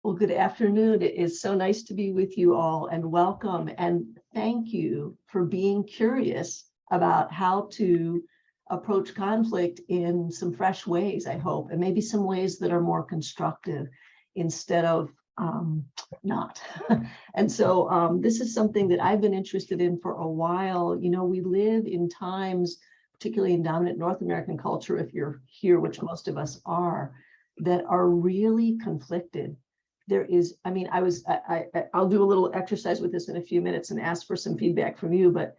Well, good afternoon. It is so nice to be with you all, and welcome. And thank you for being curious about how to approach conflict in some fresh ways, I hope, and maybe some ways that are more constructive instead of not. And so this is something that I've been interested in for a while. You know, we live in times, particularly in dominant North American culture, if you're here, which most of us are, that are really conflicted. There is, I mean, I'll do a little exercise with this in a few minutes and ask for some feedback from you, but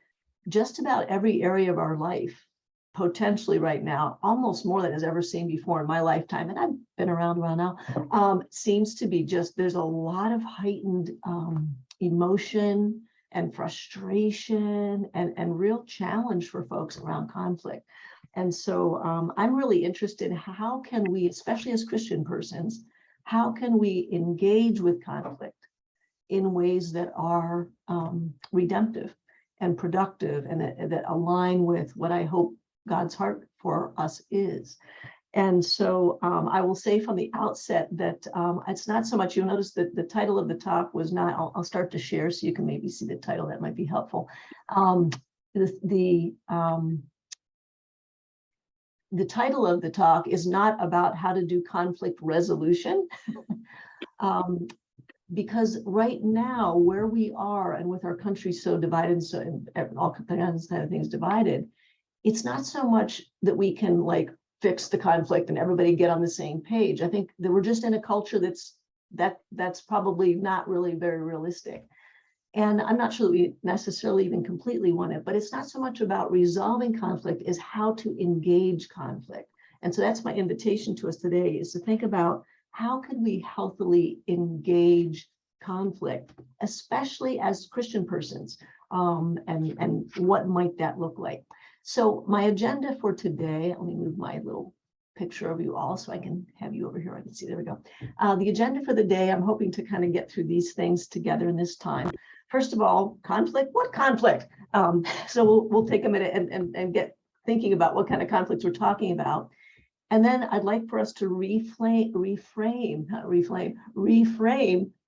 just about every area of our life, potentially right now, almost more than has ever seen before in my lifetime, and I've been around a while now, seems to be just, there's a lot of heightened emotion and frustration and real challenge for folks around conflict. And so I'm really interested in how can we, especially as Christian persons, how can we engage with conflict in ways that are redemptive and productive and that align with what I hope God's heart for us is. And so I will say from the outset that it's not so much, you'll notice that the title of the talk was not, I'll start to share so you can maybe see the title, that might be helpful. The title of the talk is not about how to do conflict resolution, because right now, where we are and with our country so divided, so and all kinds of things divided, it's not so much that we can like fix the conflict and everybody get on the same page. I think that we're just in a culture that's probably not really very realistic. And I'm not sure that we necessarily even completely want it, but it's not so much about resolving conflict as how to engage conflict. And so that's my invitation to us today, is to think about how can we healthily engage conflict, especially as Christian persons, and what might that look like? So my agenda for today, let me move my little picture of you all so I can have you over here. I can see, there we go. The agenda for the day, I'm hoping to kind of get through these things together in this time. First of all, conflict, what conflict? So we'll take a minute and get thinking about what kind of conflicts we're talking about. And then I'd like for us to reframe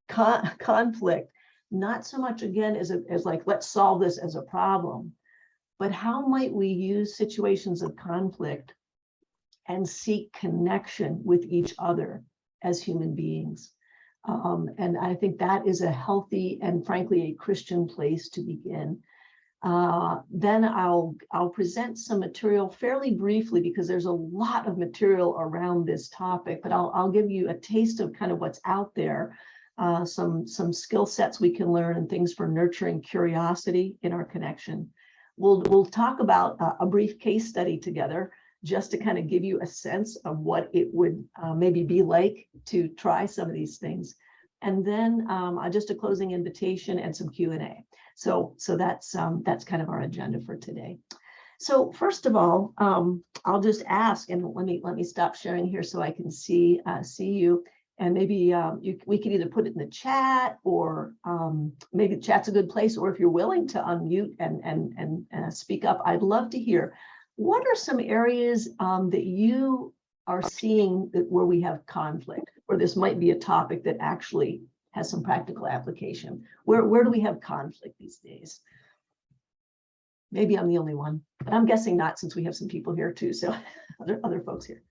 conflict, not so much again as like, let's solve this as a problem, but how might we use situations of conflict and seek connection with each other as human beings. And I think that is a healthy and frankly a Christian place to begin. Then I'll present some material fairly briefly because there's a lot of material around this topic, but I'll give you a taste of kind of what's out there, some skill sets we can learn and things for nurturing curiosity in our connection. We'll talk about a brief case study together, just to kind of give you a sense of what it would maybe be like to try some of these things. And then just a closing invitation and some Q&A. So that's kind of our agenda for today. So first of all, I'll just ask, and let me stop sharing here so I can see you. And maybe we can either put it in the chat, or maybe the chat's a good place, or if you're willing to unmute and speak up, I'd love to hear. What are some areas that you are seeing where we have conflict, or this might be a topic that actually has some practical application? Where do we have conflict these days? Maybe I'm the only one, but I'm guessing not, since we have some people here too. So other folks here.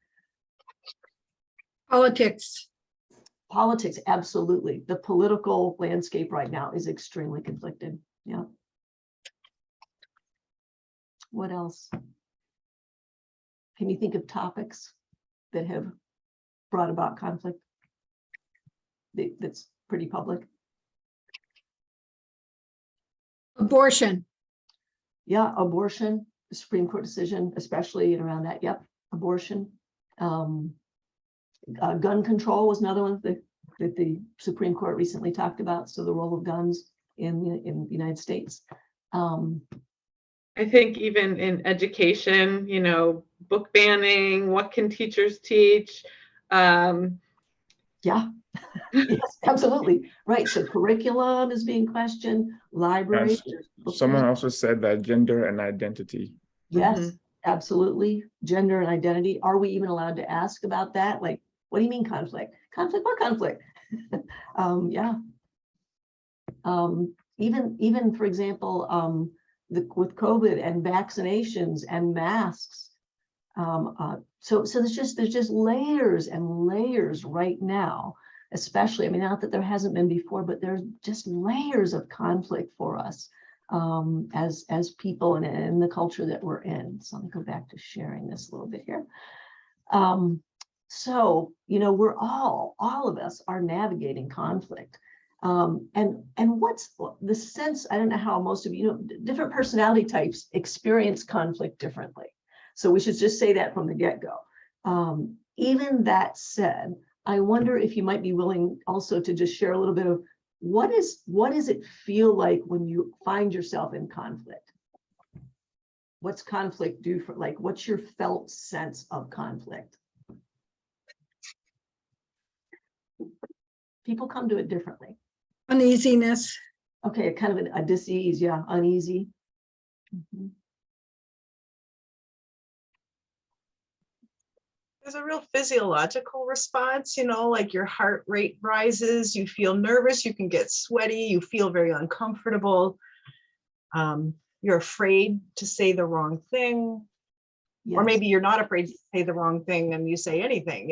Politics. Politics, absolutely. The political landscape right now is extremely conflicted. Yeah. What else? Can you think of topics that have brought about conflict that's pretty public? Abortion. Yeah, abortion, the Supreme Court decision, especially around that. Yep, abortion. Gun control was another one that the Supreme Court recently talked about. So the role of guns in the United States. I think even in education, you know, book banning, what can teachers teach? Yeah, yes, absolutely. Right. So curriculum is being questioned, libraries. Someone also said that gender and identity. Yes, absolutely. Gender and identity. Are we even allowed to ask about that? Like, what do you mean conflict? Conflict? What conflict? Yeah. Even for example, with COVID and vaccinations and masks. So there's just layers and layers right now, especially, I mean, not that there hasn't been before, but there's just layers of conflict for us as people and in the culture that we're in. So let me go back to sharing this a little bit here. So, we're all of us are navigating conflict. And what's the sense, I don't know how most of different personality types experience conflict differently. So we should just say that from the get-go. Even that said, I wonder if you might be willing also to just share a little bit of what does it feel like when you find yourself in conflict? What's conflict do for, like, what's your felt sense of conflict? People come to it differently. Uneasiness. Okay, kind of a dis-ease, yeah, uneasy. Mhm. There's a real physiological response, like your heart rate rises, you feel nervous, you can get sweaty, you feel very uncomfortable. You're afraid to say the wrong thing, or Yes. maybe you're not afraid to say the wrong thing and you say anything,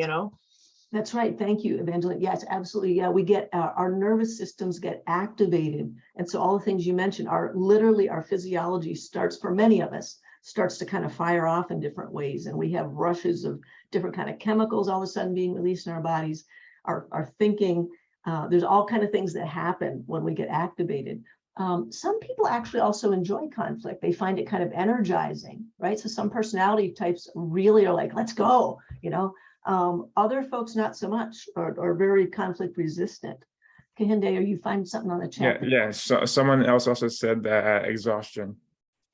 That's right. Thank you, Evangeline. Yes, absolutely. Yeah, we get our nervous systems get activated. And so all the things you mentioned are literally our physiology starts, for many of us, starts to kind of fire off in different ways. And we have rushes of different kind of chemicals all of a sudden being released in our bodies, our thinking. There's all kind of things that happen when we get activated. Some people actually also enjoy conflict. They find it kind of energizing, right? So some personality types really are like, let's go, other folks, not so much, or very conflict resistant. Kahinde, are you finding something on the chat? Yeah. So someone else also said that exhaustion.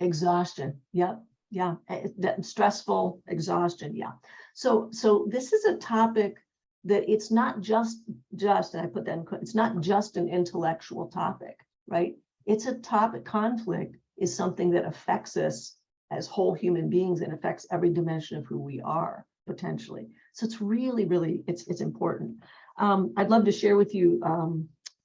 Exhaustion. Yep. Yeah. That stressful exhaustion. Yeah. So this is a topic that it's not just, and I put that in, it's not just an intellectual topic, right? It's a topic. Conflict is something that affects us as whole human beings and affects every dimension of who we are potentially. So it's really, really, it's important. I'd love to share with you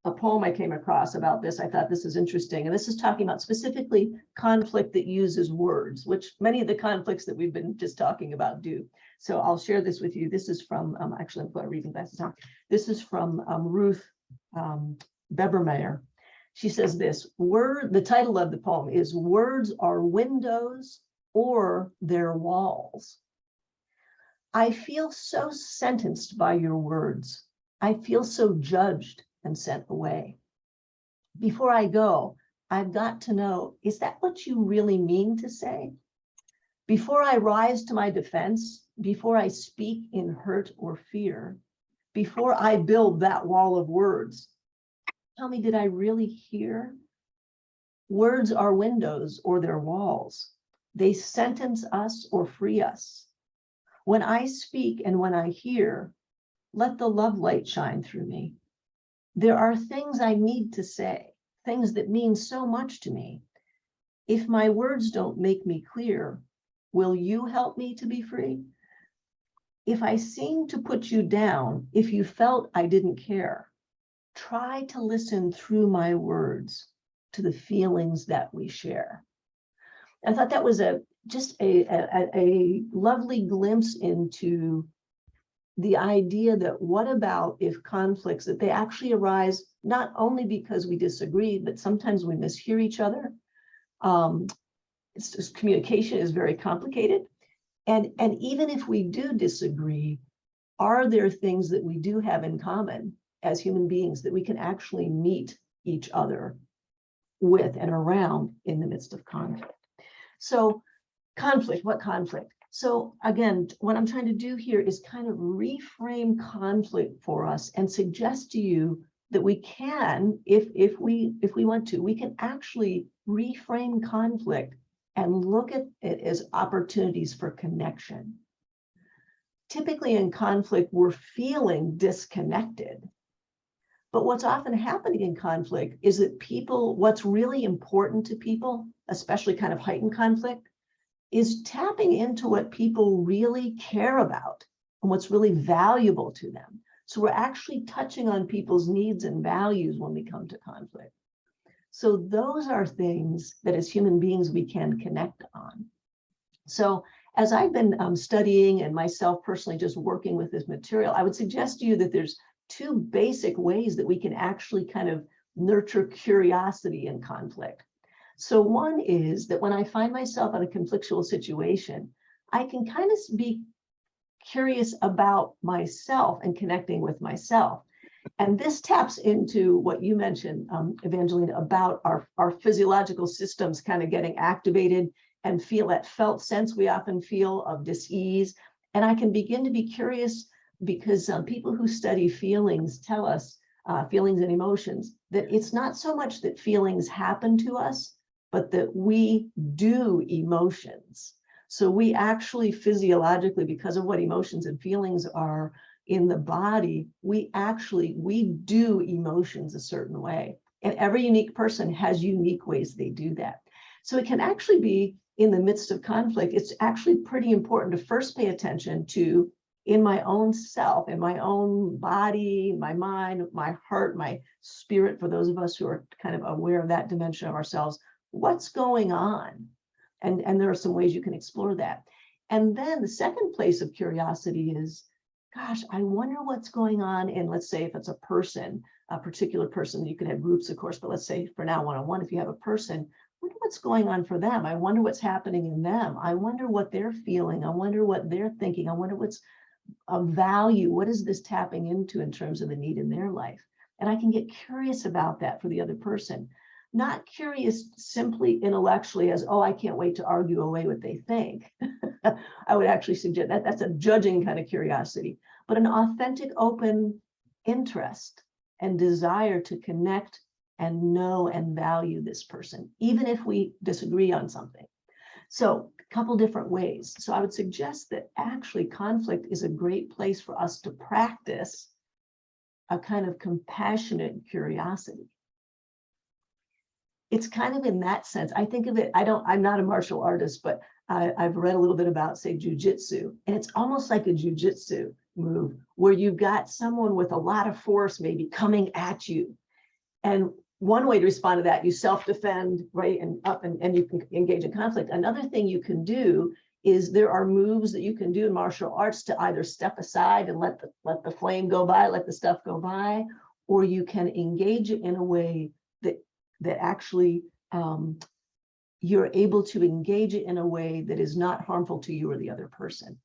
a poem I came across about this. I thought this is interesting. And this is talking about specifically conflict that uses words, which many of the conflicts that we've been just talking about do. So I'll share this with you. This is from, actually, I've got reading glasses on. This is from Ruth Bebermeyer. She says this, the title of the poem is "Words Are Windows or They're Walls." I feel so sentenced by your words. I feel so judged and sent away. Before I go, I've got to know, is that what you really mean to say? Before I rise to my defense, before I speak in hurt or fear, before I build that wall of words, tell me, did I really hear? Words are windows or they're walls. They sentence us or free us. When I speak and when I hear, let the love light shine through me. There are things I need to say, things that mean so much to me. If my words don't make me clear, will you help me to be free? If I seem to put you down, if you felt I didn't care, try to listen through my words to the feelings that we share. I thought that was just a lovely glimpse into the idea that what about if conflicts, that they actually arise not only because we disagree, but sometimes we mishear each other. Communication is very complicated. And even if we do disagree, are there things that we do have in common as human beings that we can actually meet each other with and around in the midst of conflict? So conflict, what conflict? So again, what I'm trying to do here is kind of reframe conflict for us and suggest to you that we can, if we want to, we can actually reframe conflict and look at it as opportunities for connection. Typically in conflict, we're feeling disconnected. But what's often happening in conflict is that people, what's really important to people, especially kind of heightened conflict, is tapping into what people really care about and what's really valuable to them. So we're actually touching on people's needs and values when we come to conflict. So those are things that as human beings we can connect on. So as I've been studying and myself personally just working with this material, I would suggest to you that there's two basic ways that we can actually kind of nurture curiosity in conflict. So one is that when I find myself in a conflictual situation, I can kind of be curious about myself and connecting with myself. And this taps into what you mentioned, Evangeline, about our physiological systems kind of getting activated and feel that felt sense we often feel of dis-ease. And I can begin to be curious because people who study feelings tell us, feelings and emotions, that it's not so much that feelings happen to us, but that we do emotions. So we actually physiologically, because of what emotions and feelings are in the body, we do emotions a certain way. And every unique person has unique ways they do that. So it can actually be in the midst of conflict, it's actually pretty important to first pay attention to, in my own self, in my own body, my mind, my heart, my spirit, for those of us who are kind of aware of that dimension of ourselves, what's going on? And there are some ways you can explore that. And then the second place of curiosity is, gosh, I wonder what's going on in, let's say, if it's a person, a particular person, you can have groups, of course, but let's say for now, one-on-one, if you have a person, I wonder what's going on for them. I wonder what's happening in them. I wonder what they're feeling. I wonder what they're thinking. I wonder what's of value. What is this tapping into in terms of the need in their life? And I can get curious about that for the other person. Not curious simply intellectually as, oh, I can't wait to argue away what they think. I would actually suggest that that's a judging kind of curiosity, but an authentic, open interest and desire to connect and know and value this person, even if we disagree on something. So a couple different ways. So I would suggest that actually conflict is a great place for us to practice a kind of compassionate curiosity. It's kind of in that sense. I think of it, I'm not a martial artist, but I've read a little bit about, say, jujitsu, and it's almost like a jujitsu move where you've got someone with a lot of force maybe coming at you. And one way to respond to that, you self-defend, right, and up, and you can engage in conflict. Another thing you can do is there are moves that you can do in martial arts to either step aside and let the flame go by, let the stuff go by, or you can engage it in a way that actually you're able to engage it in a way that is not harmful to you or the other person.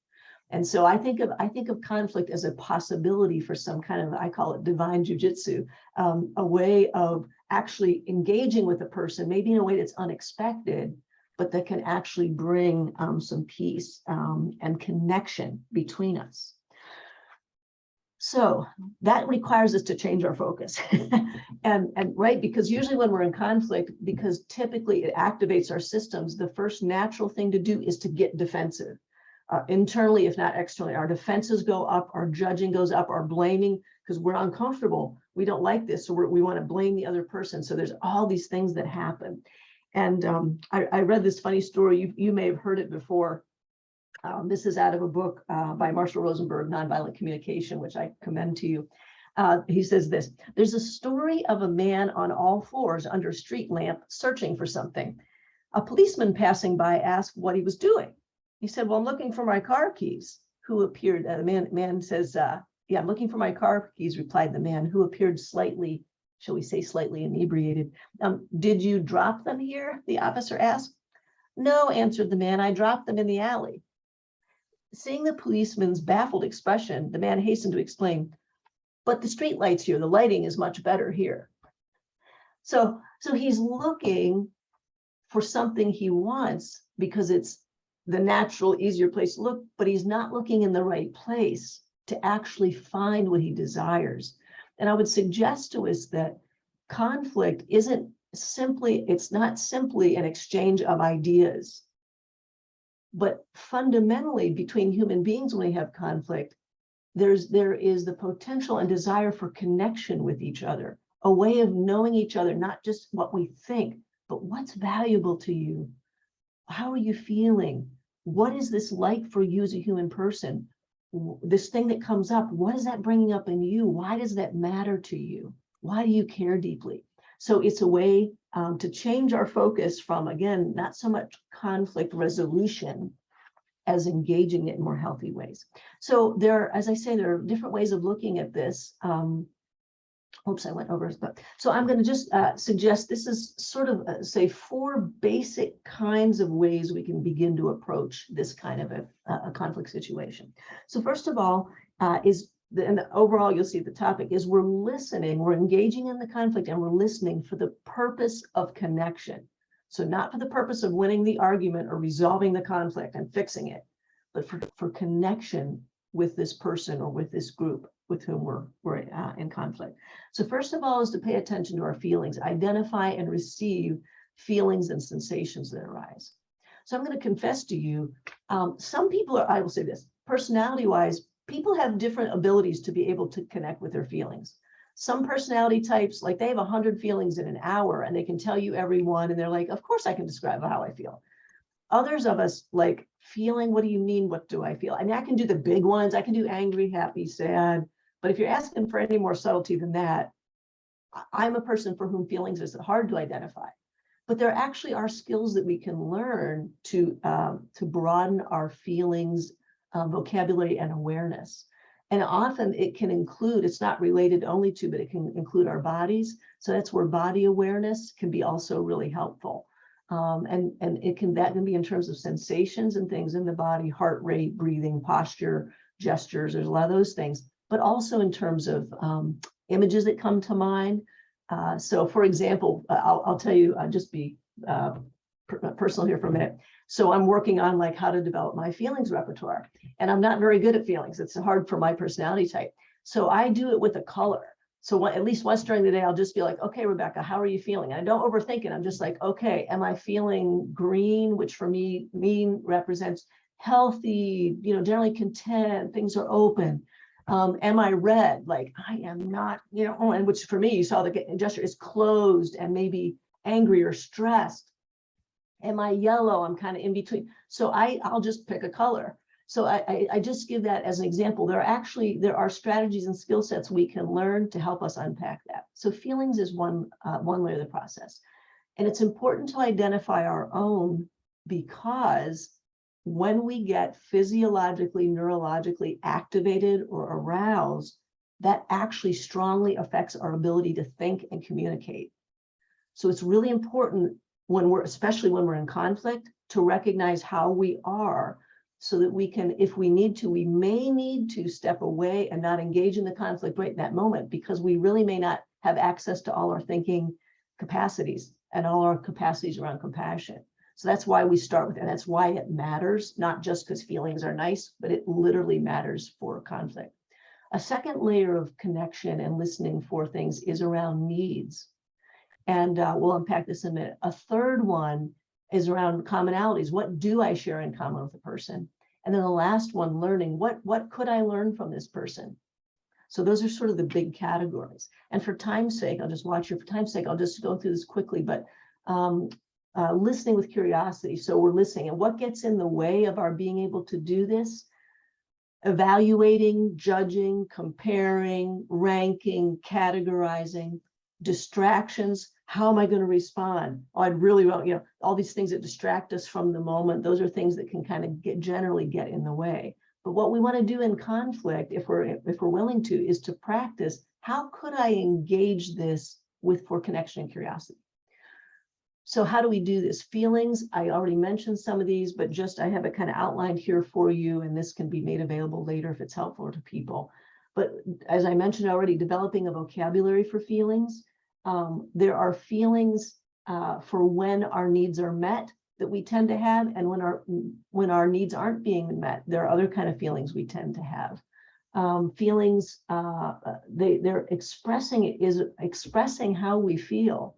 And so I think of conflict as a possibility for some kind of, I call it divine jujitsu, a way of actually engaging with a person, maybe in a way that's unexpected, but that can actually bring some peace and connection between us. So that requires us to change our focus. and right, because usually when we're in conflict, because typically it activates our systems, the first natural thing to do is to get defensive. Internally, if not externally, our defenses go up, our judging goes up, our blaming, because we're uncomfortable. We don't like this, so we want to blame the other person. So there's all these things that happen. And I read this funny story. You may have heard it before. This is out of a book by Marshall Rosenberg, Nonviolent Communication, which I commend to you. He says this: there's a story of a man on all fours under a street lamp searching for something. A policeman passing by asked what he was doing. He said, well, I'm looking for my car keys. Who appeared? The man says, yeah, I'm looking for my car keys, replied the man, who appeared slightly, shall we say, slightly inebriated. Did you drop them here? The officer asked. No, answered the man, I dropped them in the alley. Seeing the policeman's baffled expression, the man hastened to explain, but the street lights here, the lighting is much better here. So he's looking for something he wants because it's the natural, easier place to look, but he's not looking in the right place to actually find what he desires. And I would suggest to us that conflict it's not simply an exchange of ideas, but fundamentally between human beings when we have conflict, there is the potential and desire for connection with each other, a way of knowing each other, not just what we think, but what's valuable to you. How are you feeling? What is this like for you as a human person? this thing that comes up, what is that bringing up in you? Why does that matter to you? Why do you care deeply? So it's a way to change our focus from, again, not so much conflict resolution as engaging it in more healthy ways. So there, as I say, there are different ways of looking at this. Oops, I went over. So I'm going to just suggest this is sort of, say, 4 basic kinds of ways we can begin to approach this kind of a conflict situation. So first of all, and overall, you'll see the topic is we're listening, we're engaging in the conflict, and we're listening for the purpose of connection. So not for the purpose of winning the argument or resolving the conflict and fixing it, but for connection with this person or with this group with whom we're in conflict. So first of all is to pay attention to our feelings, identify and receive feelings and sensations that arise. So I'm going to confess to you, some people are, I will say this, personality-wise, people have different abilities to be able to connect with their feelings. Some personality types, like they have 100 feelings in an hour and they can tell you every one, and they're like, of course I can describe how I feel. Others of us like feeling, what do you mean? What do I feel? I mean, I can do the big ones. I can do angry, happy, sad. But if you're asking for any more subtlety than that, I'm a person for whom feelings is hard to identify. But there actually are skills that we can learn to broaden our feelings, vocabulary, and awareness. And often it can include, it's not related only to, but it can include our bodies. So that's where body awareness can be also really helpful. And that can be in terms of sensations and things in the body, heart rate, breathing, posture, gestures. There's a lot of those things, but also in terms of images that come to mind. So for example, I'll tell you, I'll just be personal here for a minute. So I'm working on like how to develop my feelings repertoire, and I'm not very good at feelings. It's hard for my personality type. So I do it with a color. So at least once during the day, I'll just be like, okay, Rebecca, how are you feeling? And I don't overthink it. I'm just like, okay, am I feeling green, which for me represents healthy, generally content, things are open. Am I red? Like I am not, and which for me, you saw the gesture is closed and maybe angry or stressed. Am I yellow? I'm kind of in between. So I'll just pick a color. So I just give that as an example. There are strategies and skill sets we can learn to help us unpack that. So feelings is one layer of the process. And it's important to identify our own, because when we get physiologically, neurologically activated or aroused, that actually strongly affects our ability to think and communicate. So it's really important especially when we're in conflict, to recognize how we are, so that we can, if we need to, we may need to step away and not engage in the conflict right in that moment, because we really may not have access to all our thinking capacities and all our capacities around compassion. So that's why we start with, and that's why it matters, not just because feelings are nice, but it literally matters for conflict. A second layer of connection and listening for things is around needs. And we'll unpack this in a minute. A third one is around commonalities. What do I share in common with a person? And then the last one, learning. What could I learn from this person? So those are sort of the big categories. And for time's sake, I'll just watch here. For time's sake, I'll just go through this quickly, but listening with curiosity. So we're listening. And what gets in the way of our being able to do this? Evaluating, judging, comparing, ranking, categorizing, distractions. How am I going to respond? Oh, I'd really want, all these things that distract us from the moment. Those are things that can kind of generally get in the way. But what we want to do in conflict, if we're willing to, is to practice, how could I engage this for connection and curiosity? So how do we do this? Feelings, I already mentioned some of these, but just I have it kind of outlined here for you, and this can be made available later if it's helpful to people. But as I mentioned already, developing a vocabulary for feelings. There are feelings for when our needs are met that we tend to have, and when our needs aren't being met, there are other kind of feelings we tend to have. Feelings, they're expressing how we feel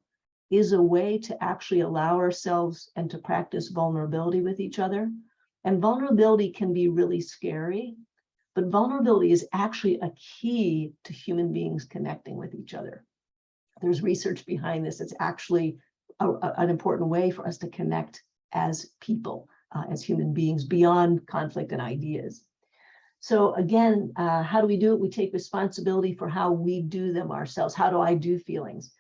is a way to actually allow ourselves and to practice vulnerability with each other. And vulnerability can be really scary, but vulnerability is actually a key to human beings connecting with each other. There's research behind this. It's actually an important way for us to connect as people, as human beings, beyond conflict and ideas. So again, how do we do it? We take responsibility for how we do them ourselves. How do I do feelings?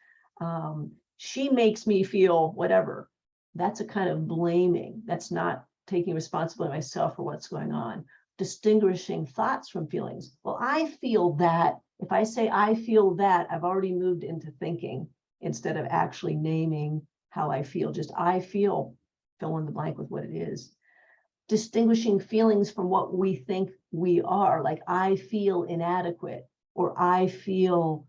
She makes me feel whatever. That's a kind of blaming. That's not taking responsibility myself for what's going on. Distinguishing thoughts from feelings. Well, I feel that. If I say I feel that, I've already moved into thinking instead of actually naming how I feel. Just I feel, fill in the blank with what it is. Distinguishing feelings from what we think we are, like I feel inadequate, or I feel,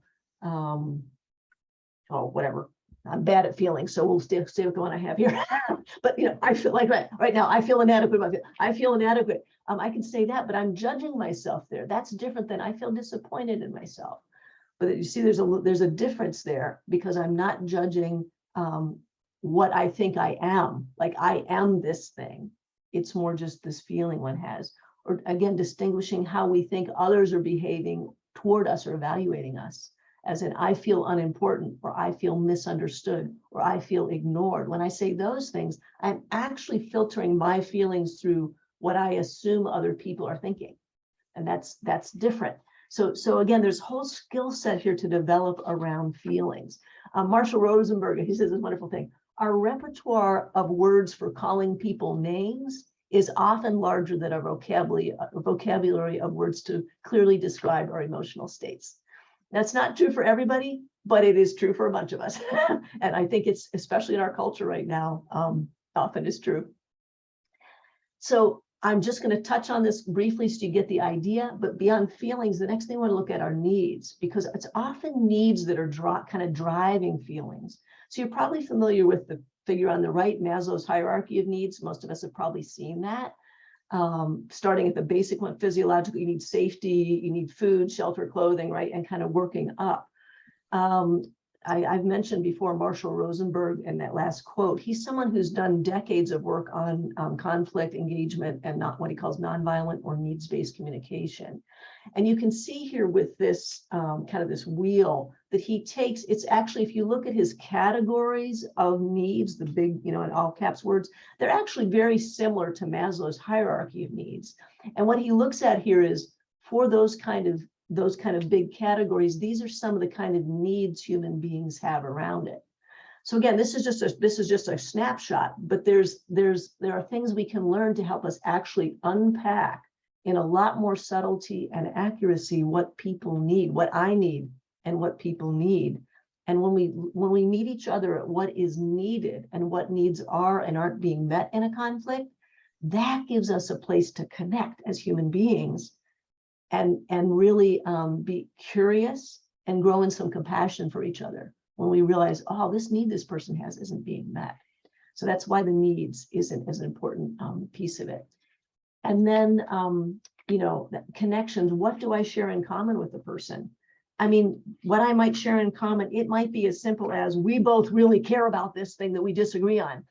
whatever. I'm bad at feeling, so we'll stay with the one I have here. But I feel like right now, I feel inadequate. I feel inadequate. I can say that, but I'm judging myself there. That's different than I feel disappointed in myself. But you see, there's a difference there, because I'm not judging what I think I am. Like I am this thing. It's more just this feeling one has. Or again, distinguishing how we think others are behaving toward us or evaluating us. As in, I feel unimportant, or I feel misunderstood, or I feel ignored. When I say those things, I'm actually filtering my feelings through what I assume other people are thinking. And that's different. So again, there's a whole skill set here to develop around feelings. Marshall Rosenberg, he says this wonderful thing. Our repertoire of words for calling people names is often larger than our vocabulary of words to clearly describe our emotional states. That's not true for everybody, but it is true for a bunch of us. And I think it's, especially in our culture right now, often is true. So I'm just going to touch on this briefly so you get the idea, but beyond feelings, the next thing we want to look at are needs, because it's often needs that are kind of driving feelings. So you're probably familiar with the figure on the right, Maslow's hierarchy of needs. Most of us have probably seen that. Starting at the basic one, physiological, you need safety, you need food, shelter, clothing, right? And kind of working up. I've mentioned before Marshall Rosenberg in that last quote. He's someone who's done decades of work on conflict, engagement, and not what he calls nonviolent or needs-based communication. And you can see here with this kind of this wheel that he takes, it's actually, if you look at his categories of needs, the big, in all caps words, they're actually very similar to Maslow's hierarchy of needs. And what he looks at here is for those kind of big categories, these are some of the kind of needs human beings have around it. So again, this is just a snapshot, but there are things we can learn to help us actually unpack in a lot more subtlety and accuracy what people need, what I need, and what people need. And when we meet each other at what is needed and what needs are and aren't being met in a conflict, that gives us a place to connect as human beings and really be curious and grow in some compassion for each other when we realize, oh, this need this person has isn't being met. So that's why the needs is an important piece of it. And then, connections, what do I share in common with the person? I mean, what I might share in common, it might be as simple as we both really care about this thing that we disagree on.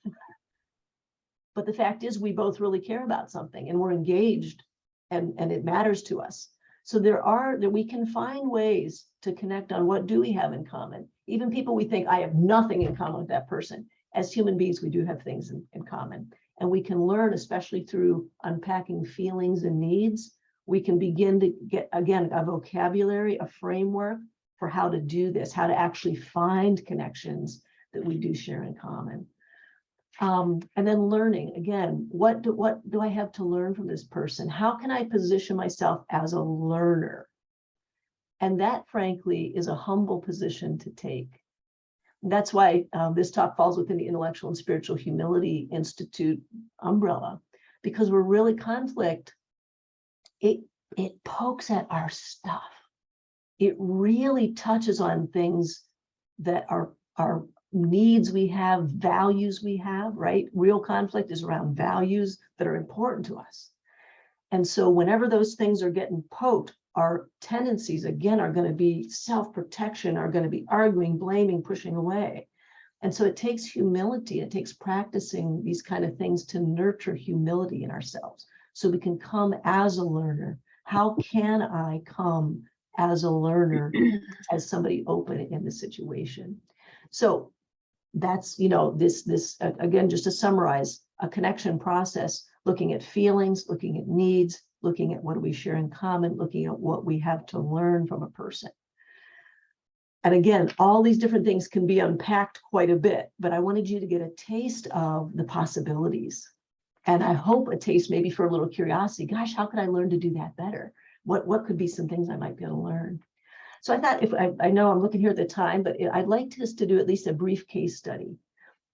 But the fact is we both really care about something and we're engaged and it matters to us. So we can find ways to connect on what do we have in common. Even people we think I have nothing in common with that person. As human beings, we do have things in common. And we can learn, especially through unpacking feelings and needs, we can begin to get, again, a vocabulary, a framework for how to do this, how to actually find connections that we do share in common. And then learning, again, what do I have to learn from this person? How can I position myself as a learner? And that, frankly, is a humble position to take. That's why this talk falls within the Intellectual and Spiritual Humility Institute umbrella, because we're really conflict. It pokes at our stuff. It really touches on things that are needs we have, values we have, right? Real conflict is around values that are important to us. And so whenever those things are getting poked, our tendencies, again, are going to be self-protection, are going to be arguing, blaming, pushing away. And so it takes humility, it takes practicing these kind of things to nurture humility in ourselves so we can come as a learner. How can I come as a learner, as somebody open in the situation? So that's, this again, just to summarize, a connection process, looking at feelings, looking at needs, looking at what do we share in common, looking at what we have to learn from a person. And again, all these different things can be unpacked quite a bit, but I wanted you to get a taste of the possibilities. And I hope a taste maybe for a little curiosity. Gosh, how could I learn to do that better? What could be some things I might be able to learn? So I thought, if I know I'm looking here at the time, but I'd like us to do at least a brief case study.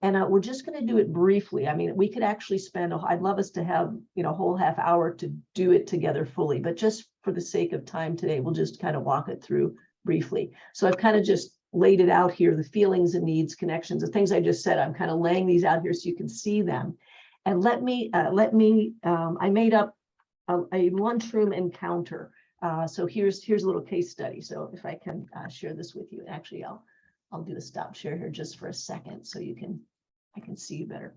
And we're just going to do it briefly. I mean, we could actually spend, I'd love us to have, a whole half hour to do it together fully, but just for the sake of time today, we'll just kind of walk it through briefly. So I've kind of just laid it out here, the feelings and needs, connections, the things I just said. I'm kind of laying these out here so you can see them. And I made up a lunchroom encounter. So here's a little case study. So if I can share this with you, actually, I'll do a stop share here just for a second so I can see you better.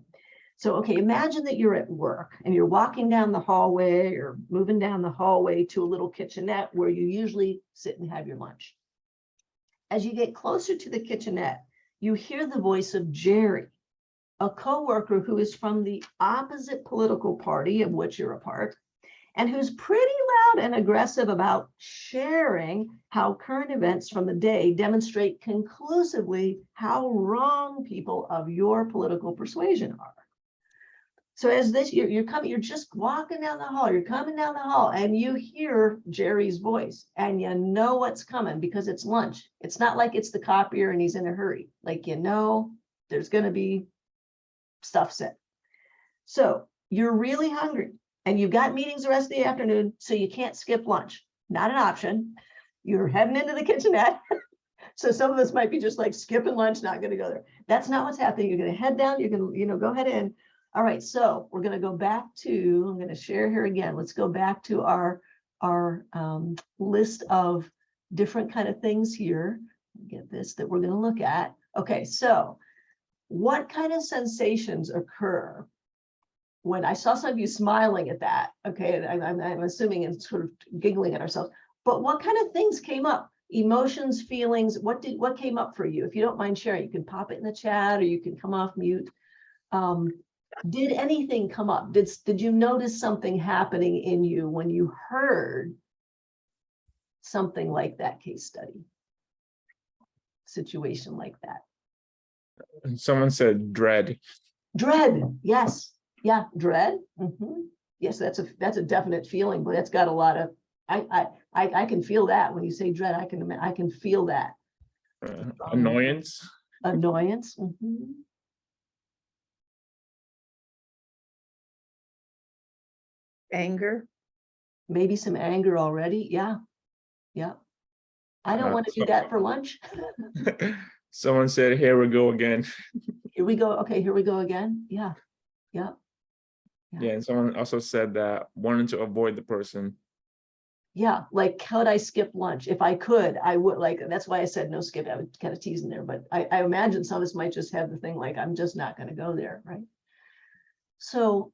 So, okay, imagine that you're at work and you're walking down the hallway or moving down the hallway to a little kitchenette where you usually sit and have your lunch. As you get closer to the kitchenette, you hear the voice of Jerry, a coworker who is from the opposite political party of which you're a part, and who's pretty loud and aggressive about sharing how current events from the day demonstrate conclusively how wrong people of your political persuasion are. So as this, you're just walking down the hall, you're coming down the hall, and you hear Jerry's voice, and you know what's coming because it's lunch. It's not like it's the copier and he's in a hurry. Like, there's going to be stuff said. So you're really hungry. And you've got meetings the rest of the afternoon, so you can't skip lunch. Not an option. You're heading into the kitchenette. So some of us might be just like skipping lunch, not going to go there. That's not what's happening. You're going to head down. You're going to, go ahead in. All right. So we're going to go back to, I'm going to share here again. Let's go back to our list of different kind of things here. Get this that we're going to look at. Okay. So what kind of sensations occur when I saw some of you smiling at that? Okay, I'm assuming and sort of giggling at ourselves, but what kind of things came up? Emotions, feelings, what came up for you? If you don't mind sharing, you can pop it in the chat or you can come off mute. Did anything come up? Did you notice something happening in you when you heard something like that case study? Situation like that? And someone said dread. Dread, yes. Yeah, dread. Mm-hmm. Yes, that's a definite feeling, but it's got a lot of. I can feel that when you say dread. I can feel that. Annoyance. Annoyance. Mm-hmm. Anger. Maybe some anger already. Yeah, yeah. I don't want to do that for lunch. Someone said, "Here we go again." Here we go. Okay, here we go again. Yeah, yeah. Yeah, and someone also said that wanting to avoid the person. Yeah, like could I skip lunch? If I could, I would. Like that's why I said no skip. I was kind of teasing there, but I imagine some of us might just have the thing like I'm just not going to go there, right? So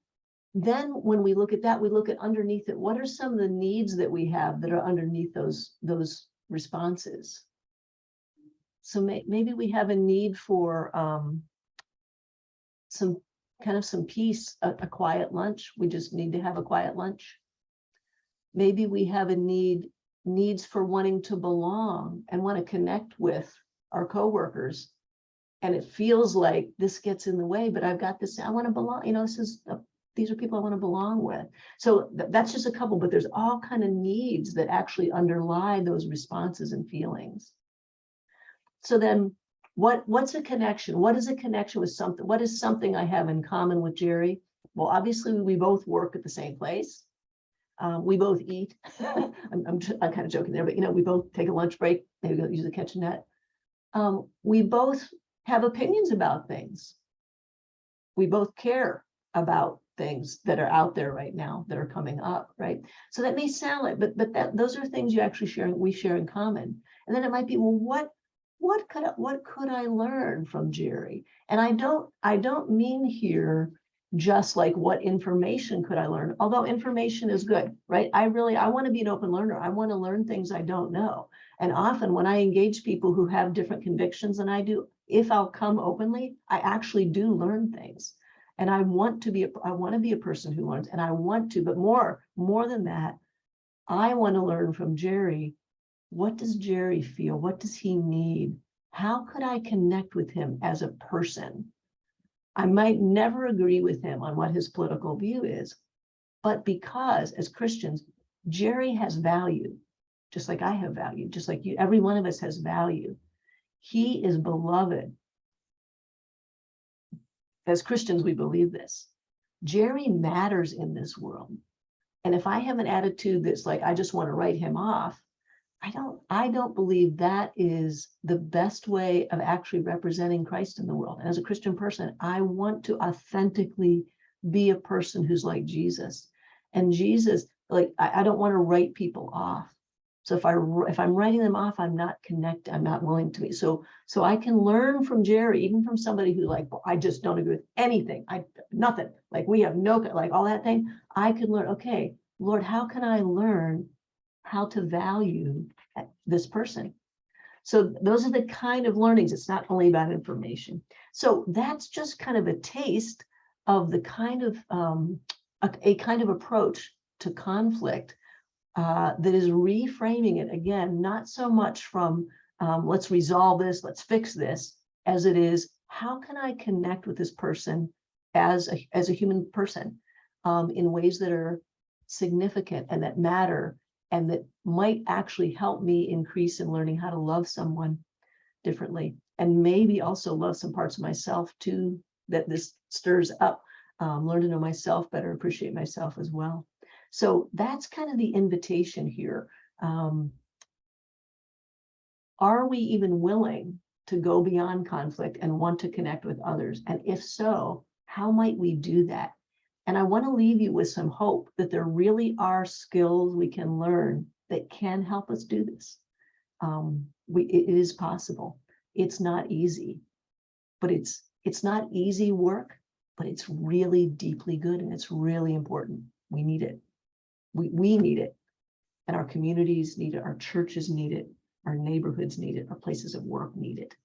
then when we look at that, we look at underneath it. What are some of the needs that we have that are underneath those responses? So maybe we have a need for some peace, a quiet lunch. We just need to have a quiet lunch. Maybe we have a needs for wanting to belong and want to connect with our coworkers. And it feels like this gets in the way, but I've got this, I want to belong, these are people I want to belong with. So that's just a couple, but there's all kind of needs that actually underlie those responses and feelings. So then what's a connection? What is a connection with something? What is something I have in common with Jerry? Well, obviously we both work at the same place. We both eat. I'm kind of joking there, but we both take a lunch break, maybe go use the kitchenette. We both have opinions about things. We both care about things that are out there right now that are coming up, right? So that may sound like, but those are things you actually we share in common. And then it might be, well, what could I learn from Jerry? And I don't mean here just like what information could I learn, although information is good, right? I want to be an open learner. I want to learn things I don't know. And often when I engage people who have different convictions than I do, if I'll come openly, I actually do learn things. And I want to be a person who learns, and I want to, but more than that, I want to learn from Jerry. What does Jerry feel? What does he need? How could I connect with him as a person? I might never agree with him on what his political view is, but because as Christians, Jerry has value, just like I have value, just like you, every one of us has value. He is beloved. As Christians, we believe this. Jerry matters in this world. And if I have an attitude that's like, I just want to write him off, I don't believe that is the best way of actually representing Christ in the world. And as a Christian person, I want to authentically be a person who's like Jesus. And Jesus, like, I don't want to write people off. So if I'm writing them off, I'm not connected, I'm not willing to be. So I can learn from Jerry, even from somebody who like, I just don't agree with anything. Nothing, like we have no, like all that thing. I could learn, okay, Lord, how can I learn how to value this person? So those are the kind of learnings. It's not only about information. So that's just kind of a taste of the kind of a kind of approach to conflict that is reframing it again, not so much from let's resolve this, let's fix this, as it is, how can I connect with this person as a human person in ways that are significant and that matter, and that might actually help me increase in learning how to love someone differently, and maybe also love some parts of myself too, that this stirs up, learn to know myself better, appreciate myself as well. So that's kind of the invitation here. Are we even willing to go beyond conflict and want to connect with others? And if so, how might we do that? And I want to leave you with some hope that there really are skills we can learn that can help us do this. It is possible. It's not easy, but it's not easy work, but it's really deeply good, and it's really important. We need it. We need it, and our communities need it, our churches need it, our neighborhoods need it, our places of work need it.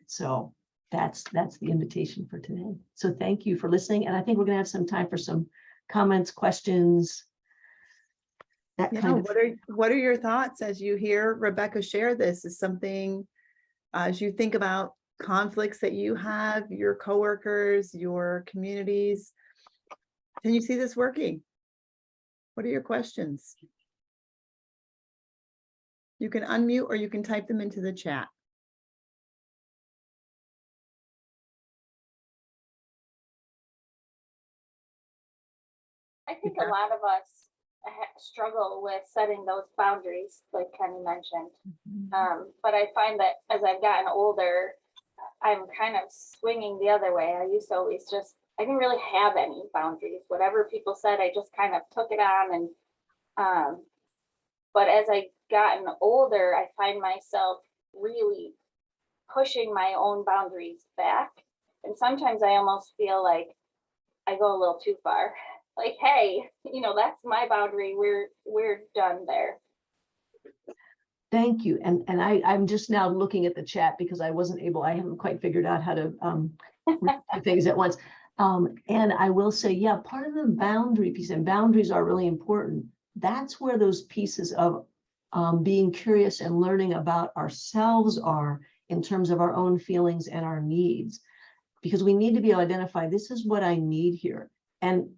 So that's the invitation for today. So thank you for listening, and I think we're going to have some time for some comments, questions. That Yeah, kind of. what are your thoughts as you hear Rebecca share this? Is something as you think about conflicts that you have, your coworkers, your communities? Can you see this working? What are your questions? You can unmute or you can type them into the chat. I think a lot of us struggle with setting those boundaries, like Kenny mentioned. But I find that as I've gotten older, I'm kind of swinging the other way. I used to always I didn't really have any boundaries. Whatever people said, I just kind of took it on. And but as I've gotten older, I find myself really pushing my own boundaries back. And sometimes I almost feel like I go a little too far. Like, hey, that's my boundary. We're done there. Thank you. And I'm just now looking at the chat because I haven't quite figured out how to do things at once. And I will say, yeah, part of the boundary piece, and boundaries are really important. That's where those pieces of being curious and learning about ourselves are in terms of our own feelings and our needs, because we need to be able to identify, this is what I need here. And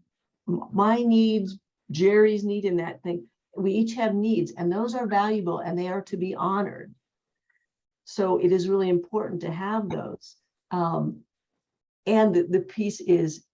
my needs, Jerry's need in that thing, we each have needs, and those are valuable and they are to be honored. So it is really important to have those. And the piece is,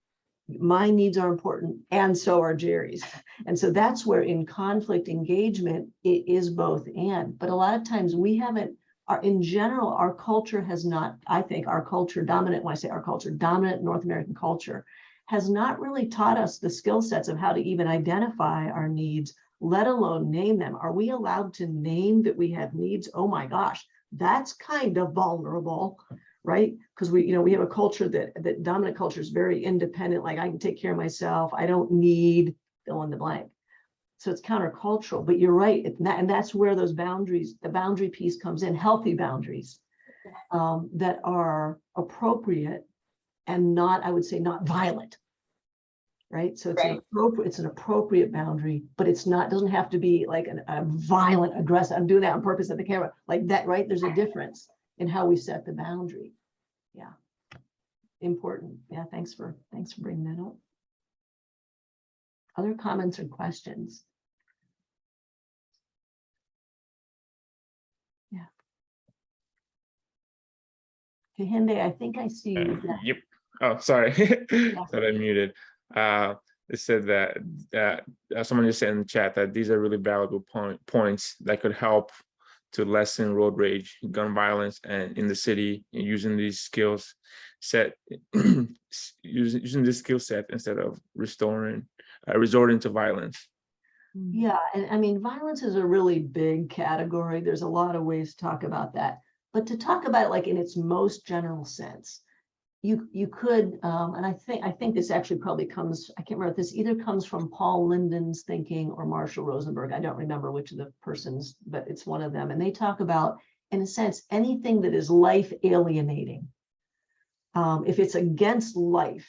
my needs are important and so are Jerry's. And so that's where in conflict engagement, it is both and. But a lot of times we haven't, in general, our culture has not, I think our culture dominant, when I say our culture, dominant North American culture, has not really taught us the skill sets of how to even identify our needs, let alone name them. Are we allowed to name that we have needs? Oh my gosh, that's kind of vulnerable, right? Because we have a culture that dominant culture is very independent, like I can take care of myself, I don't need fill in the blank. So it's countercultural, but you're right. And that's where those boundaries, the boundary piece comes in, healthy boundaries that are appropriate and not, I would say, not violent. right? So it's an Right. appropriate boundary, but it's not, doesn't have to be like a violent, aggressive, I'm doing that on purpose at the camera, like that, right? There's a difference in how we set the boundary. Yeah. Important. Yeah, thanks for bringing that up. Other comments or questions? Yeah. Kehinde, I think I see you. Yep. Oh, sorry. Thought I muted. It said that someone just said in the chat that these are really valuable points that could help to lessen road rage, gun violence, and in the city, using these skills set, using this skill set instead of resorting to violence. Yeah, and I mean, violence is a really big category. There's a lot of ways to talk about that. But to talk about it like in its most general sense, you could, and I think this actually probably comes, I can't remember if this either comes from Paul Linden's thinking or Marshall Rosenberg. I don't remember which of the persons, but it's one of them. And they talk about, in a sense, anything that is life alienating. If it's against life,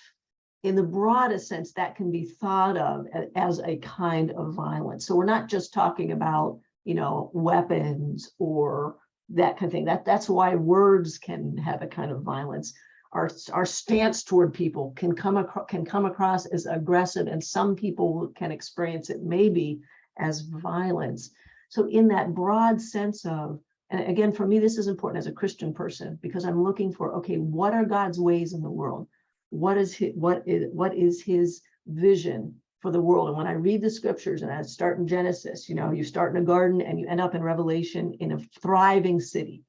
in the broadest sense, that can be thought of as a kind of violence. So we're not just talking about, weapons or that kind of thing. That's why words can have a kind of violence. Our stance toward people can come across as aggressive, and some people can experience it maybe as violence. So in that broad sense of, and again, for me, this is important as a Christian person, because I'm looking for, okay, what are God's ways in the world? What is his vision for the world? And when I read the scriptures, and I start in Genesis, you start in a garden and you end up in Revelation in a thriving city.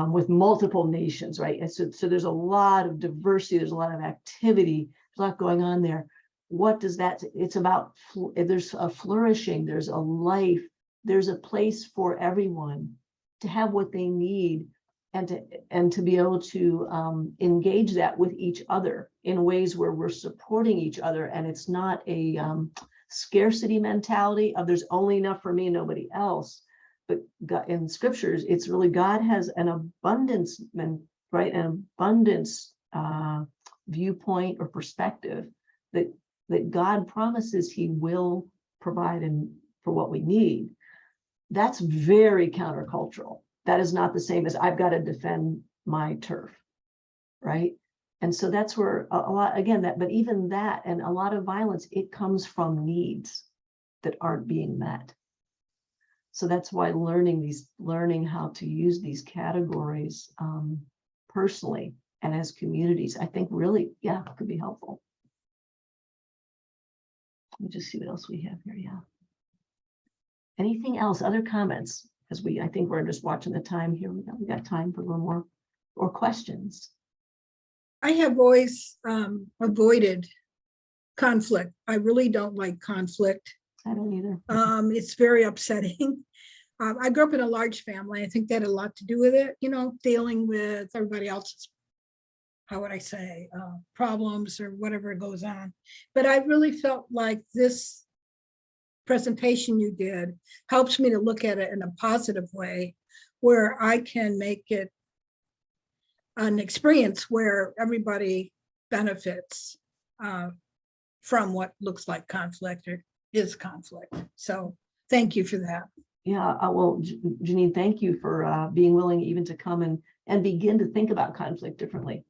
With multiple nations, right? And so there's a lot of diversity, there's a lot of activity, there's a lot going on there. What does that, it's about, there's a flourishing, there's a life, there's a place for everyone to have what they need and to be able to engage that with each other in ways where we're supporting each other. And it's not a scarcity mentality of there's only enough for me and nobody else. But God, in scriptures, it's really God has an abundance, right? An abundance viewpoint or perspective that God promises He will provide for what we need. That's very countercultural. That is not the same as I've got to defend my turf, right? And so that's where a lot, again, but even that and a lot of violence, it comes from needs that aren't being met. So that's why learning how to use these categories personally and as communities, I think really, could be helpful. Let me just see what else we have here. Yeah. Anything else? Other comments? As I think we're just watching the time here. We got time for a little more or questions. I have always avoided conflict. I really don't like conflict. I don't either. It's very upsetting. I grew up in a large family. I think that had a lot to do with it, dealing with everybody else's, how would I say, problems or whatever goes on. But I really felt like this presentation you did helps me to look at it in a positive way, where I can make it an experience where everybody benefits from what looks like conflict or is conflict. So thank you for that. Yeah, well, Janine, thank you for being willing even to come and begin to think about conflict differently.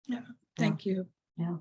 Yeah, thank you. Yeah.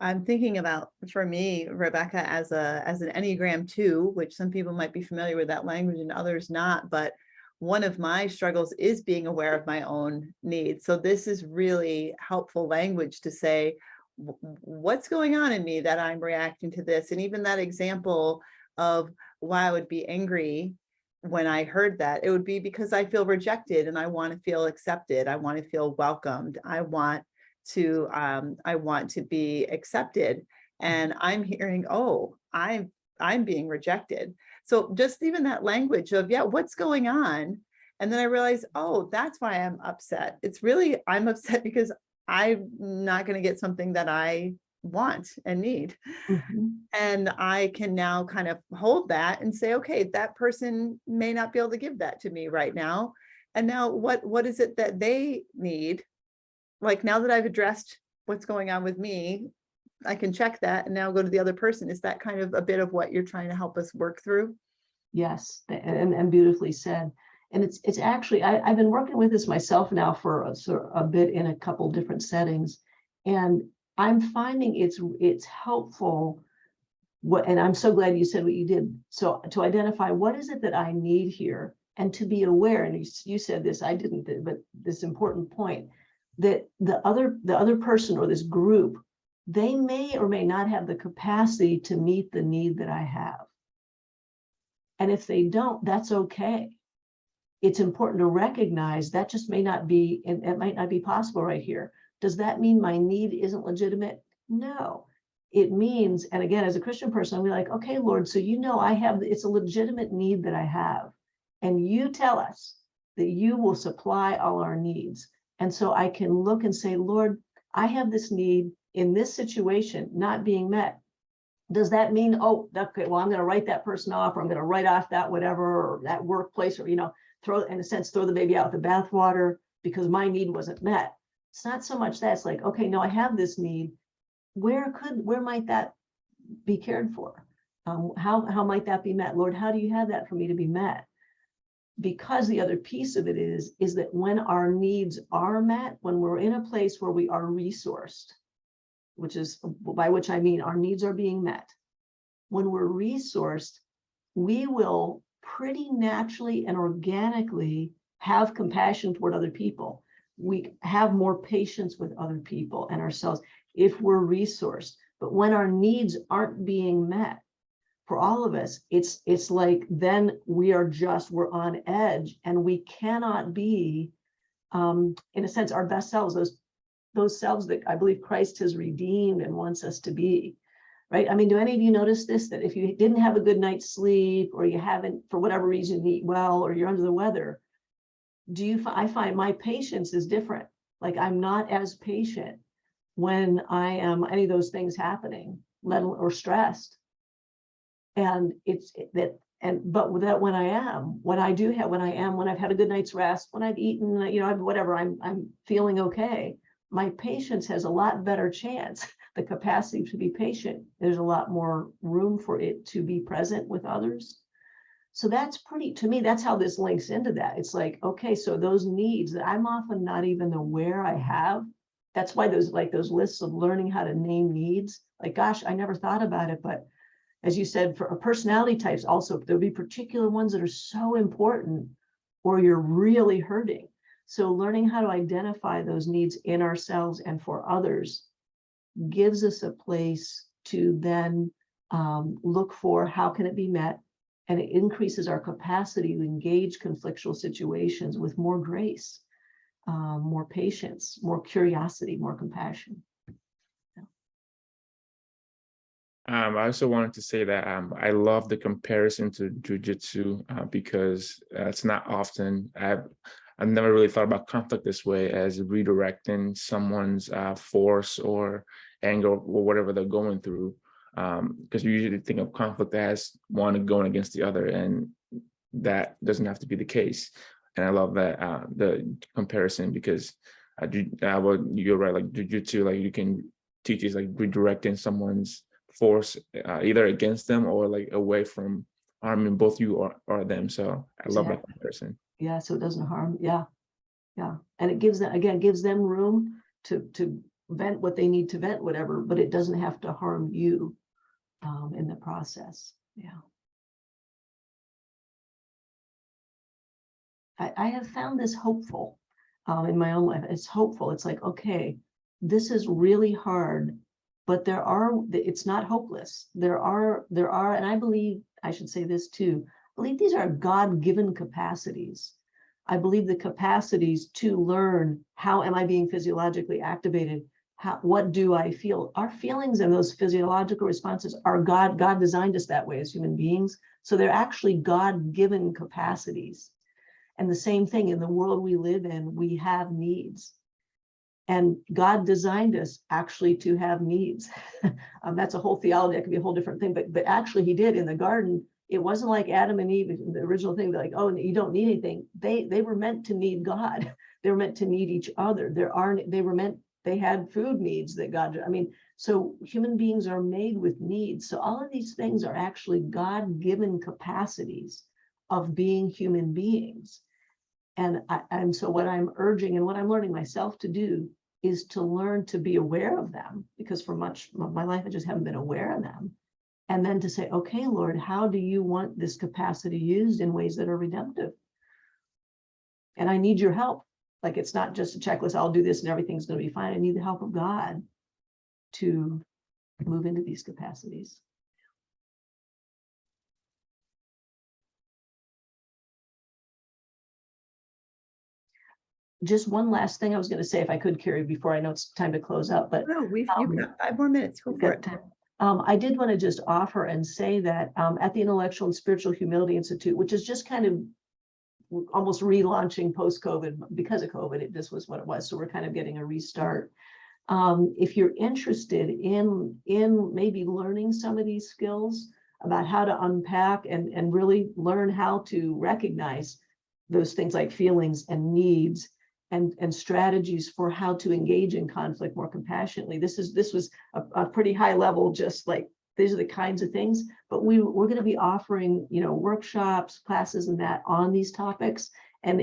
I'm thinking about, for me, Rebecca, as an Enneagram 2, which some people might be familiar with that language and others not, but one of my struggles is being aware of my own needs. So this is really helpful language to say, what's going on in me that I'm reacting to this? And even that example of why I would be angry when I heard that, it would be because I feel rejected and I want to feel accepted. I want to feel welcomed. I want to be accepted. And I'm hearing, oh, I'm being rejected. So just even that language of, what's going on? And then I realized, oh, that's why I'm upset. It's really, I'm upset because I'm not going to get something that I want and need. Mm-hmm. And I can now kind of hold that and say, okay, that person may not be able to give that to me right now. And now what is it that they need? Like, now that I've addressed what's going on with me, I can check that and now go to the other person. Is that kind of a bit of what you're trying to help us work through? Yes, and beautifully said. And it's actually, I've been working with this myself now for a bit in a couple different settings. And I'm finding it's helpful. And I'm so glad you said what you did. So to identify what is it that I need here, and to be aware, and you said this, I didn't, but this important point, that the other person or this group, they may or may not have the capacity to meet the need that I have. And if they don't, that's okay. It's important to recognize that just may not be, and it might not be possible right here. Does that mean my need isn't legitimate? No. It means, and again, as a Christian person, I'll be like, okay, Lord, so I have, it's a legitimate need that I have. And you tell us that you will supply all our needs. And so I can look and say, Lord, I have this need in this situation not being met. Does that mean, oh, okay, well, I'm going to write that person off, or I'm going to write off that whatever, or that workplace, or, throw, in a sense, throw the baby out with the bathwater because my need wasn't met? It's not so much that. It's like, okay, no, I have this need. Where might that be cared for? How might that be met? Lord, how do you have that for me to be met? Because the other piece of it is that when our needs are met, when we're in a place where we are resourced, which is by which I mean our needs are being met. When we're resourced, we will pretty naturally and organically have compassion toward other people. We have more patience with other people and ourselves if we're resourced. But when our needs aren't being met, for all of us, it's like then we're on edge, and we cannot be, in a sense, our best selves, those selves that I believe Christ has redeemed and wants us to be, right? I mean, do any of you notice this, that if you didn't have a good night's sleep, or you haven't, for whatever reason, eat well, or you're under the weather, I find my patience is different. Like, I'm not as patient when I am any of those things happening, or stressed. And but without when I've had a good night's rest, when I've eaten, whatever, I'm feeling okay. My patience has a lot better chance, the capacity to be patient. There's a lot more room for it to be present with others. So to me, that's how this links into that. It's like, okay, so those needs that I'm often not even aware I have. That's why those lists of learning how to name needs, like, gosh, I never thought about it. But as you said, for personality types also, there'll be particular ones that are so important, or you're really hurting. So learning how to identify those needs in ourselves and for others gives us a place to then look for how can it be met, and it increases our capacity to engage conflictual situations with more grace, more patience, more curiosity, more compassion. I also wanted to say that I love the comparison to jujitsu because it's not often. I've never really thought about conflict this way, as redirecting someone's force or anger or whatever they're going through. Because you usually think of conflict as one going against the other, and that doesn't have to be the case. And I love that the comparison, because well, you're right. Like jujitsu, like you can teach is like redirecting someone's force either against them or like away from harming both you or them. So I love that comparison. Yeah, so it doesn't harm. Yeah. And it gives them room to vent what they need to vent, whatever, but it doesn't have to harm you in the process. Yeah. I have found this hopeful in my own life. It's hopeful. It's like, okay, this is really hard, but it's not hopeless. There are, and I believe, I should say this too, I believe these are God-given capacities. I believe the capacities to learn, how am I being physiologically activated? What do I feel? Our feelings and those physiological responses are God designed us that way as human beings. So they're actually God-given capacities. And the same thing in the world we live in, we have needs. And God designed us actually to have needs. That's a whole theology. That could be a whole different thing. But actually he did in the garden. It wasn't like Adam and Eve, the original thing, like, oh, you don't need anything. They were meant to need God. They were meant to need each other. They had food needs that God, I mean, so human beings are made with needs. So all of these things are actually God-given capacities of being human beings. And so what I'm urging and what I'm learning myself to do is to learn to be aware of them, because for much of my life, I just haven't been aware of them. And then to say, okay, Lord, how do you want this capacity used in ways that are redemptive? And I need your help. Like, it's not just a checklist, I'll do this and everything's going to be fine. I need the help of God to move into these capacities. Just one last thing I was going to say, if I could, Carrie, before I know it's time to close up, but No, you've got 5 more minutes. Go we've for got it. time. I did want to just offer and say that at the Intellectual and Spiritual Humility Institute, which is just kind of almost relaunching post-COVID because of COVID, this was what it was. So we're kind of getting a restart. If you're interested in maybe learning some of these skills about how to unpack and really learn how to recognize those things like feelings and needs and strategies for how to engage in conflict more compassionately. This was a pretty high level, just like these are the kinds of things, but we're going to be offering, workshops, classes and that on these topics. And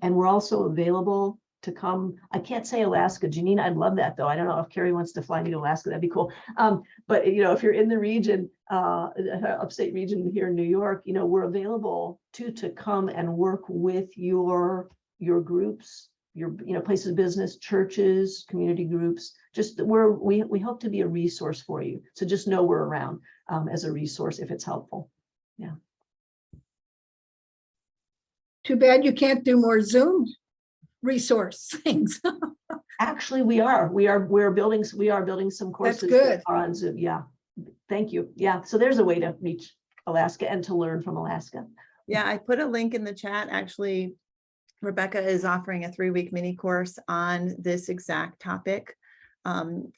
we're also available to come. I can't say Alaska, Janine, I'd love that though. I don't know if Carrie wants to fly me to Alaska, that'd be cool. But if you're in the region, upstate region here in New York, we're available to come and work with your groups, your places of business, churches, community groups. Just we hope to be a resource for you. So just know we're around as a resource if it's helpful. Yeah. Too bad you can't do more Zoom resource things. Actually, we're building some courses That's good. that are on Zoom. Yeah. Thank you. Yeah. So there's a way to reach Alaska and to learn from Alaska. Yeah, I put a link in the chat. Actually, Rebecca is offering a 3-week mini course on this exact topic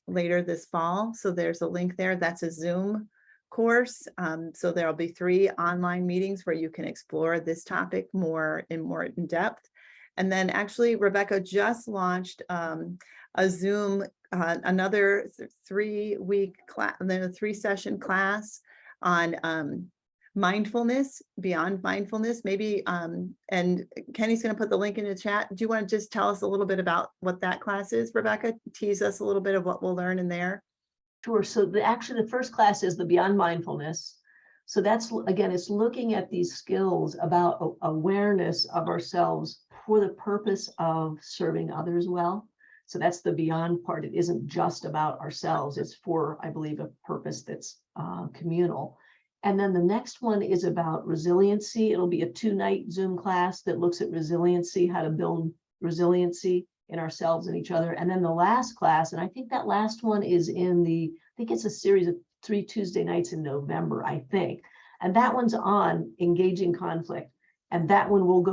later this fall. So there's a link there. That's a Zoom course. So there'll be 3 online meetings where you can explore this topic more in depth. And then actually, Rebecca just launched a Zoom, another 3-week class, then a 3-session class on mindfulness, beyond mindfulness, maybe. And Kenny's going to put the link in the chat. Do you want to just tell us a little bit about what that class is, Rebecca? Tease us a little bit of what we'll learn in there. Sure. So actually the first class is the Beyond Mindfulness. So that's, again, it's looking at these skills about awareness of ourselves for the purpose of serving others well. So that's the beyond part. It isn't just about ourselves. It's for, I believe, a purpose that's communal. And then the next one is about resiliency. It'll be a 2-night Zoom class that looks at resiliency, how to build resiliency in ourselves and each other. And then the last class, and I think that last one is I think it's a series of 3 Tuesday nights in November, I think. And that one's on engaging conflict. And that one we'll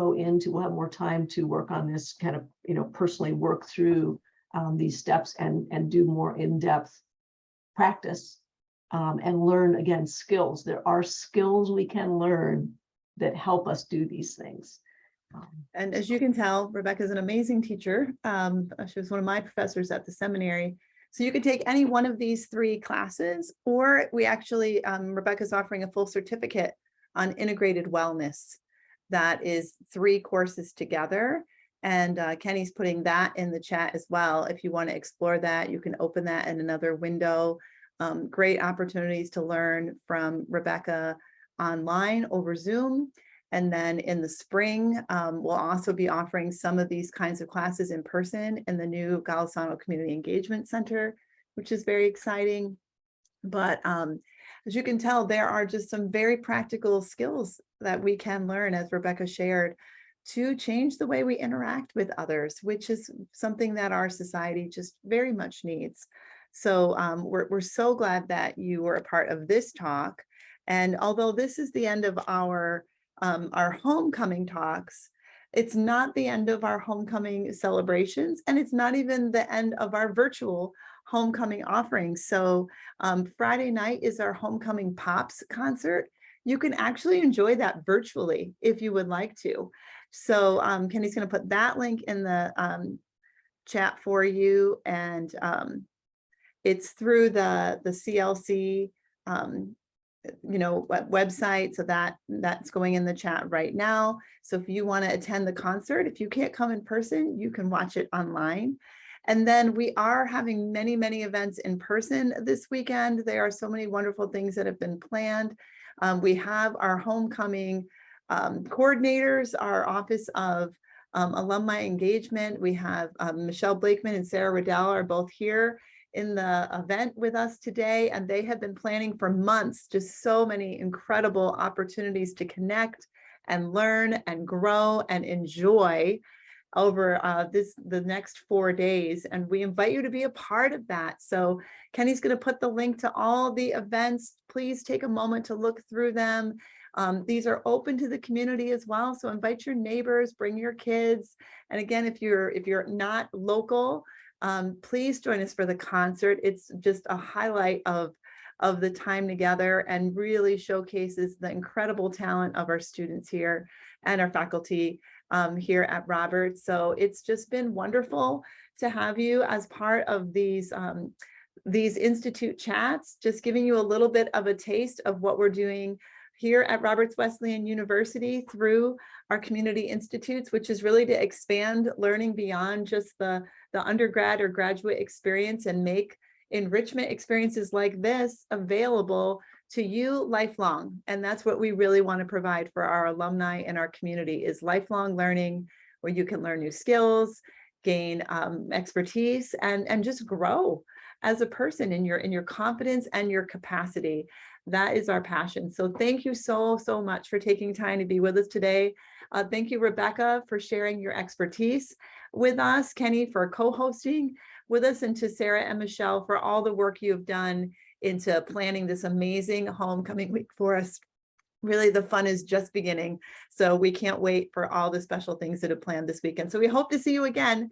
have more time to work on this kind of, personally work through these steps and do more in-depth practice and learn, again, skills. There are skills we can learn that help us do these things. And as you can tell, Rebecca's an amazing teacher. She was one of my professors at the seminary. So you could take any one of these 3 classes, or we actually, Rebecca's offering a full certificate on integrated wellness. That is 3 courses together. And Kenny's putting that in the chat as well. If you want to explore that, you can open that in another window. Great opportunities to learn from Rebecca online over Zoom. And then in the spring, we'll also be offering some of these kinds of classes in person in the new Golisano Community Engagement Center, which is very exciting. But as you can tell, there are just some very practical skills that we can learn, as Rebecca shared, to change the way we interact with others, which is something that our society just very much needs. So we're so glad that you were a part of this talk. And although this is the end of our homecoming talks, it's not the end of our homecoming celebrations, and it's not even the end of our virtual homecoming offerings. So Friday night is our Homecoming Pops concert. you can actually enjoy that virtually if you would like to. So Kenny's going to put that link in the chat for you, and it's through the CLC website, so that's going in the chat right now. So if you want to attend the concert, if you can't come in person, you can watch it online. And then we are having many events in person this weekend. There are so many wonderful things that have been planned. We have our homecoming coordinators, our Office of Alumni Engagement. We have Michelle Blakeman and Sarah Riddell are both here in the event with us today, and they have been planning for months, just so many incredible opportunities to connect and learn and grow and enjoy over the next 4 days. And we invite you to be a part of that. So Kenny's going to put the link to all the events. Please take a moment to look through them. These are open to the community as well. So invite your neighbors, bring your kids. And again, if you're not local, please join us for the concert. It's just a highlight of the time together and really showcases the incredible talent of our students here and our faculty here at Roberts. So it's just been wonderful to have you as part of these Institute chats, just giving you a little bit of a taste of what we're doing here at Roberts Wesleyan University through our community institutes, which is really to expand learning beyond just the undergrad or graduate experience and make enrichment experiences like this available to you lifelong. And that's what we really want to provide for our alumni and our community, is lifelong learning where you can learn new skills, gain expertise, and just grow as a person in your confidence and your capacity. That is our passion. So thank you so much for taking time to be with us today. Thank you, Rebecca, for sharing your expertise with us, Kenny for co-hosting with us, and to Sarah and Michelle for all the work you've done into planning this amazing homecoming week for us. Really, the fun is just beginning. So we can't wait for all the special things that are planned this weekend. So we hope to see you again